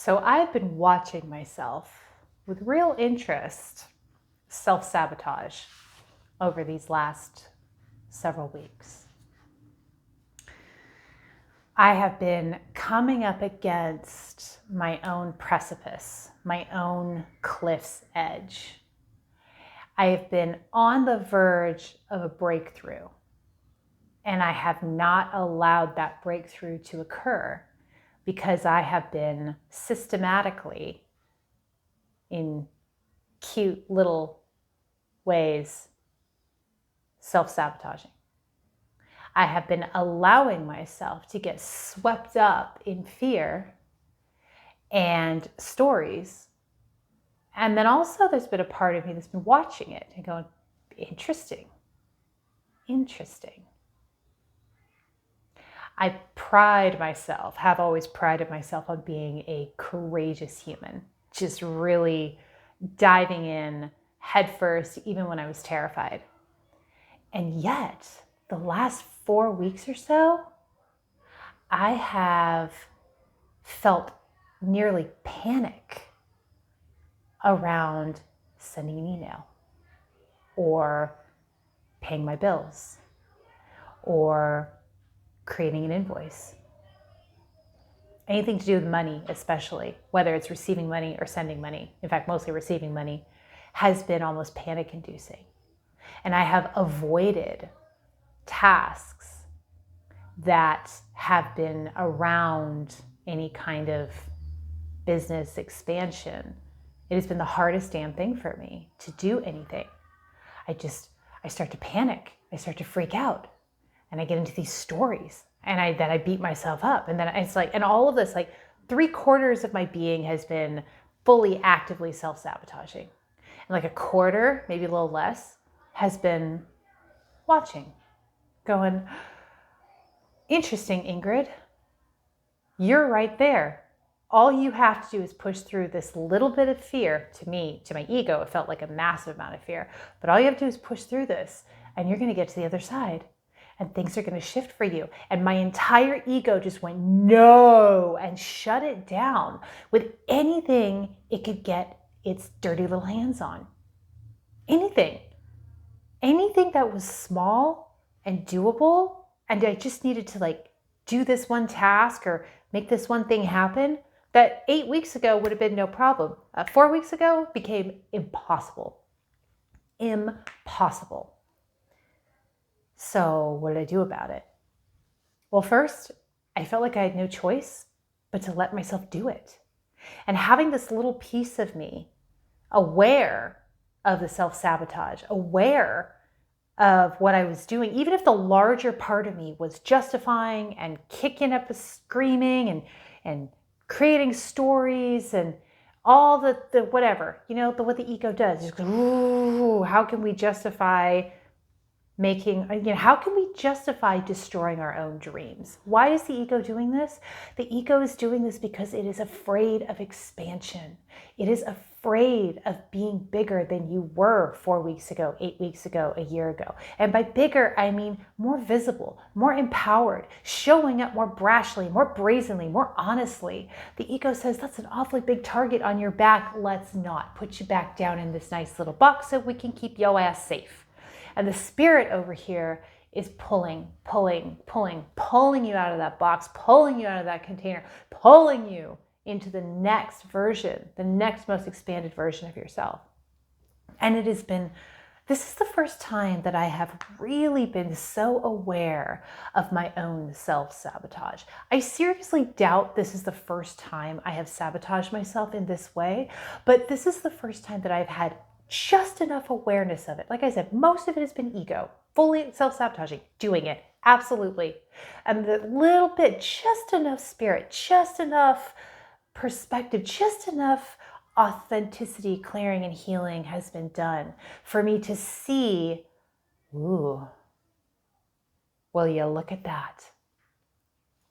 So I've been watching myself with real interest self-sabotage over these last several weeks. I have been coming up against my own precipice, my own cliff's edge. I have been on the verge of a breakthrough, and I have not allowed that breakthrough to occur because I have been systematically, in cute little ways, self-sabotaging. I have been allowing myself to get swept up in fear and stories. And then also there's been a part of me that's been watching it and going, interesting. I have always prided myself on being a courageous human, just really diving in headfirst, even when I was terrified. And yet, the last 4 weeks or so, I have felt nearly panic around sending an email or paying my bills or creating an invoice. Anything to do with money, especially, whether it's receiving money or sending money, in fact, mostly receiving money, has been almost panic-inducing. And I have avoided tasks that have been around any kind of business expansion. It has been the hardest damn thing for me to do anything. I start to panic. I start to freak out. And I get into these stories. And then I beat myself up. And then it's like, and all of this, like 3/4 of my being has been fully actively self-sabotaging. And like 1/4, maybe a little less, has been watching, going, interesting, Ingrid. You're right there. All you have to do is push through this little bit of fear. To me, to my ego, it felt like a massive amount of fear. But all you have to do is push through this, and you're going to get to the other side. And things are going to shift for you. And my entire ego just went, no, and shut it down with anything it could get its dirty little hands on. Anything that was small and doable, and I just needed to do this one task or make this one thing happen, that 8 weeks ago would have been no problem. 4 weeks ago became impossible. Impossible. So what did I do about it? Well, first, I felt like I had no choice but to let myself do it. And having this little piece of me aware of the self-sabotage, aware of what I was doing, even if the larger part of me was justifying and kicking up and screaming and creating stories and all the whatever, what the ego does. Just goes, ooh, how can we justify how can we justify destroying our own dreams? Why is the ego doing this? The ego is doing this because it is afraid of expansion. It is afraid of being bigger than you were 4 weeks ago, 8 weeks ago, a year ago. And by bigger, I mean more visible, more empowered, showing up more brashly, more brazenly, more honestly. The ego says, that's an awfully big target on your back. Let's not put you back down in this nice little box so we can keep your ass safe. And the spirit over here is pulling you out of that box, pulling you out of that container, pulling you into the next version, the next most expanded version of yourself. And this is the first time that I have really been so aware of my own self-sabotage. I seriously doubt this is the first time I have sabotaged myself in this way, but this is the first time that I've had just enough awareness of it. Like I said, most of it has been ego, fully self-sabotaging, doing it, absolutely. And the little bit, just enough spirit, just enough perspective, just enough authenticity, clearing, and healing has been done for me to see, ooh, will you look at that?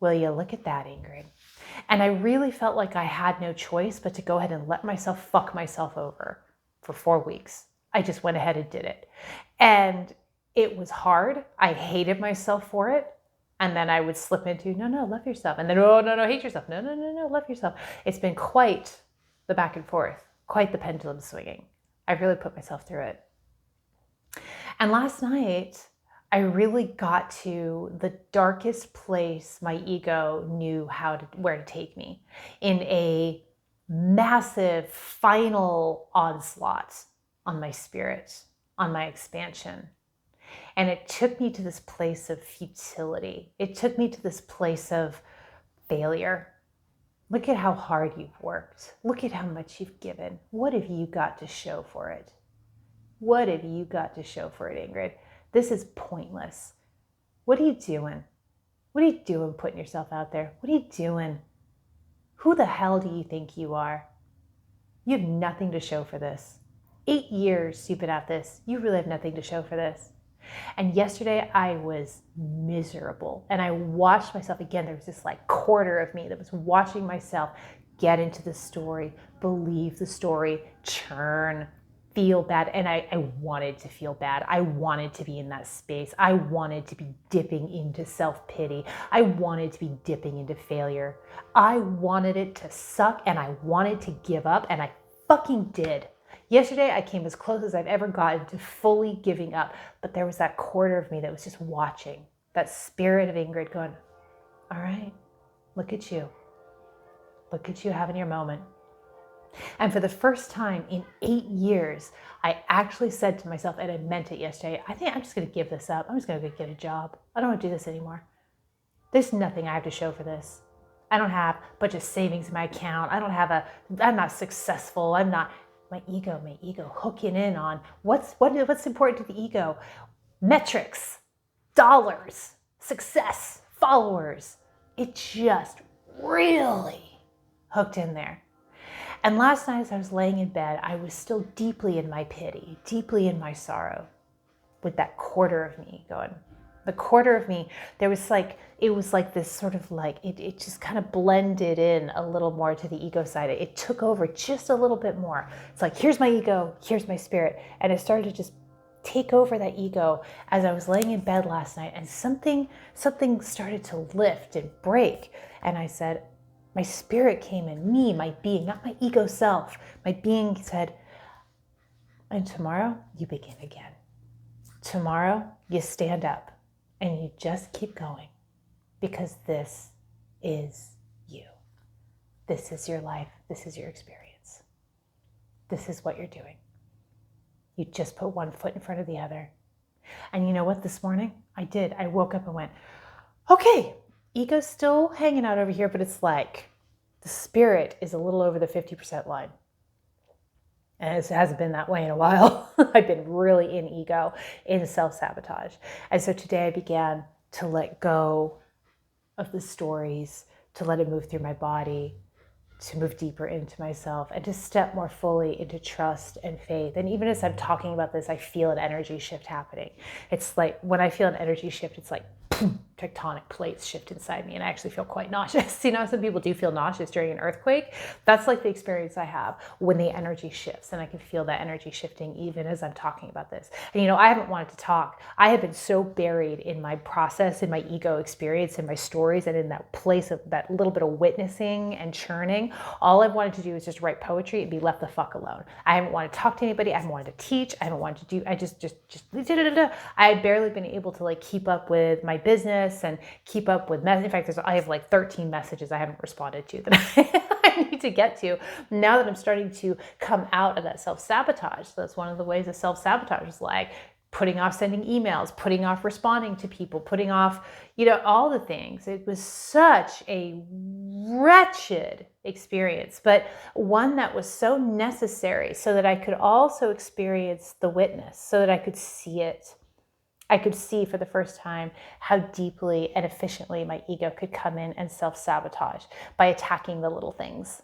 Will you look at that, Ingrid? And I really felt like I had no choice but to go ahead and let myself fuck myself over. For 4 weeks. I just went ahead and did it. And it was hard. I hated myself for it. And then I would slip into, no, love yourself. And then, oh, no, hate yourself. No, love yourself. It's been quite the back and forth, quite the pendulum swinging. I really put myself through it. And last night, I really got to the darkest place my ego knew where to take me, in a massive final onslaught on my spirit, on my expansion. And it took me to this place of futility. It took me to this place of failure. Look at how hard you've worked. Look at how much you've given. What have you got to show for it? What have you got to show for it, Ingrid? This is pointless. What are you doing? What are you doing putting yourself out there? What are you doing? Who the hell do you think you are? You have nothing to show for this. 8 years you've been at this. You really have nothing to show for this. And yesterday I was miserable. And I watched myself again. There was this like quarter of me that was watching myself get into the story, believe the story, churn, feel bad. And I wanted to feel bad. I wanted to be in that space. I wanted to be dipping into self-pity. I wanted to be dipping into failure. I wanted it to suck and I wanted to give up, and I fucking did. Yesterday, I came as close as I've ever gotten to fully giving up, but there was that quarter of me that was just watching, that spirit of Ingrid going, all right, look at you. Look at you having your moment. And for the first time in 8 years, I actually said to myself, and I meant it yesterday, I think I'm just going to give this up. I'm just going to get a job. I don't want to do this anymore. There's nothing I have to show for this. I don't have a bunch of savings in my account. I'm not successful. My ego hooking in on what's important to the ego. Metrics, dollars, success, followers. It just really hooked in there. And last night as I was laying in bed, I was still deeply in my pity, deeply in my sorrow, with that quarter of me going. The quarter of me, it was like this sort of like, it just kind of blended in a little more to the ego side. It took over just a little bit more. It's like, here's my ego, here's my spirit. And it started to just take over that ego as I was laying in bed last night, and something started to lift and break. And I said, my spirit came in, me, my being, not my ego self. My being said, and tomorrow you begin again. Tomorrow you stand up. And you just keep going, because this is you. This is your life. This is your experience. This is what you're doing. You just put one foot in front of the other. And you know what? This morning I did. I woke up and went, okay, ego's still hanging out over here, but it's like the spirit is a little over the 50% line. And it hasn't been that way in a while. I've been really in ego, in self-sabotage. And so today I began to let go of the stories, to let it move through my body, to move deeper into myself, and to step more fully into trust and faith. And even as I'm talking about this, I feel an energy shift happening. It's like when I feel an energy shift, it's like tectonic plates shift inside me, and I actually feel quite nauseous. You know, some people do feel nauseous during an earthquake. That's like the experience I have when the energy shifts, and I can feel that energy shifting even as I'm talking about this. And you know, I haven't wanted to talk. I have been so buried in my process, in my ego experience, in my stories, and in that place of that little bit of witnessing and churning. All I've wanted to do is just write poetry and be left the fuck alone. I haven't wanted to talk to anybody. I haven't wanted to teach. I haven't wanted to do, I had barely been able to like keep up with my business and keep up with messages. In fact, I have like 13 messages I haven't responded to that I need to get to now that I'm starting to come out of that self-sabotage. So that's one of the ways of self-sabotage is like putting off sending emails, putting off responding to people, putting off, you know, all the things. It was such a wretched experience, but one that was so necessary so that I could also experience the witness, so that I could see it. I could see for the first time how deeply and efficiently my ego could come in and self-sabotage by attacking the little things,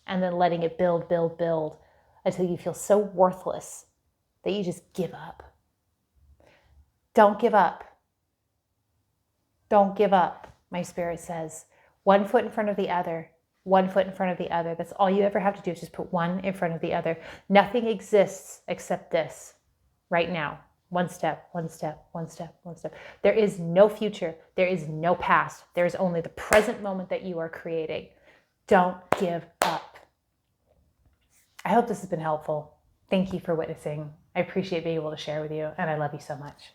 and then letting it build until you feel so worthless that you just give up. Don't give up. Don't give up, my spirit says. One foot in front of the other. One foot in front of the other. That's all you ever have to do is just put one in front of the other. Nothing exists except this right now. One step, one step, one step, one step. There is no future. There is no past. There is only the present moment that you are creating. Don't give up. I hope this has been helpful. Thank you for witnessing. I appreciate being able to share with you, and I love you so much.